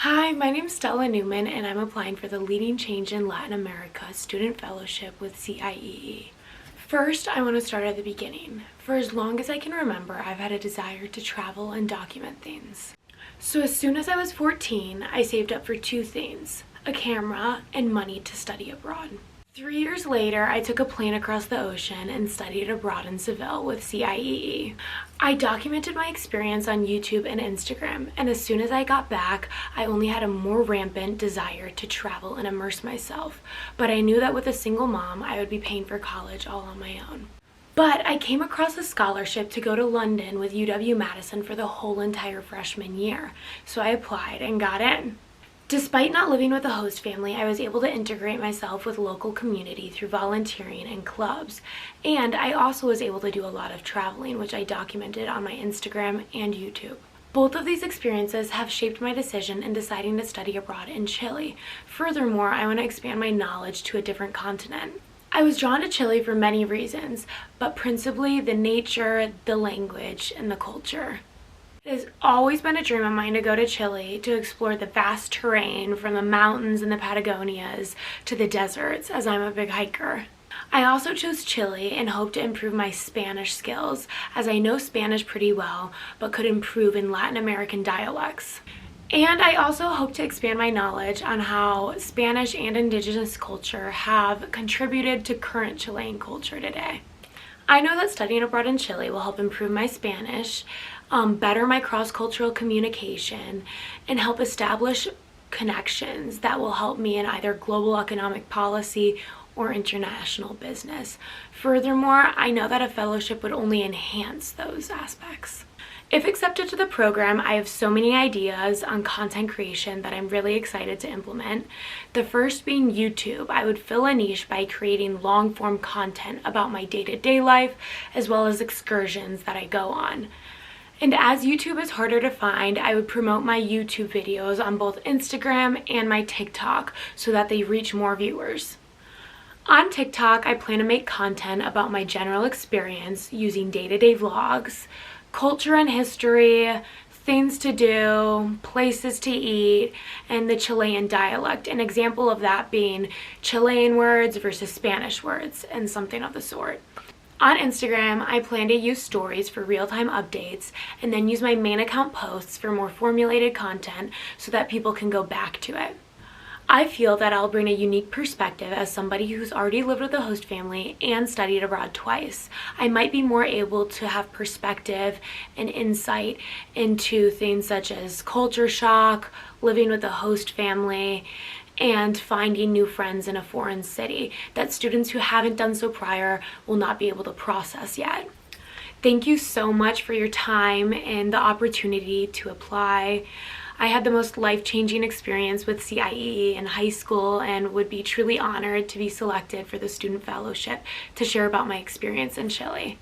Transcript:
Hi, my name's Stella Newman and I'm applying for the Leading Change in Latin America Student Fellowship with CIEE. First, I want to start at the beginning. For as long as I can remember, I've had a desire to travel and document things. So as soon as I was 14, I saved up for two things: a camera and money to study abroad. 3 years later, I took a plane across the ocean and studied abroad in Seville with CIEE. I documented my experience on YouTube and Instagram, and as soon as I got back, I only had a more rampant desire to travel and immerse myself. But I knew that with a single mom, I would be paying for college all on my own. But I came across a scholarship to go to London with UW-Madison for the whole entire freshman year, so I applied and got in. Despite not living with a host family, I was able to integrate myself with local community through volunteering and clubs, and I also was able to do a lot of traveling, which I documented on my Instagram and YouTube. Both of these experiences have shaped my decision in deciding to study abroad in Chile. Furthermore, I want to expand my knowledge to a different continent. I was drawn to Chile for many reasons, but principally the nature, the language, and the culture. It has always been a dream of mine to go to Chile to explore the vast terrain from the mountains and the Patagonias to the deserts, as I'm a big hiker. I also chose Chile and hope to improve my Spanish skills, as I know Spanish pretty well but could improve in Latin American dialects. And I also hope to expand my knowledge on how Spanish and indigenous culture have contributed to current Chilean culture today. I know that studying abroad in Chile will help improve my Spanish, better my cross-cultural communication, and help establish connections that will help me in either global economic policy or international business. Furthermore, I know that a fellowship would only enhance those aspects. If accepted to the program, I have so many ideas on content creation that I'm really excited to implement. The first being YouTube. I would fill a niche by creating long-form content about my day-to-day life, as well as excursions that I go on. And as YouTube is harder to find, I would promote my YouTube videos on both Instagram and my TikTok so that they reach more viewers. On TikTok, I plan to make content about my general experience using day-to-day vlogs, culture and history, things to do, places to eat, and the Chilean dialect. An example of that being Chilean words versus Spanish words and something of the sort. On Instagram, I plan to use stories for real-time updates and then use my main account posts for more formulated content so that people can go back to it. I feel that I'll bring a unique perspective as somebody who's already lived with a host family and studied abroad twice. I might be more able to have perspective and insight into things such as culture shock, living with a host family, and finding new friends in a foreign city that students who haven't done so prior will not be able to process yet. Thank you so much for your time and the opportunity to apply. I had the most life-changing experience with CIEE in high school and would be truly honored to be selected for the student fellowship to share about my experience in Chile.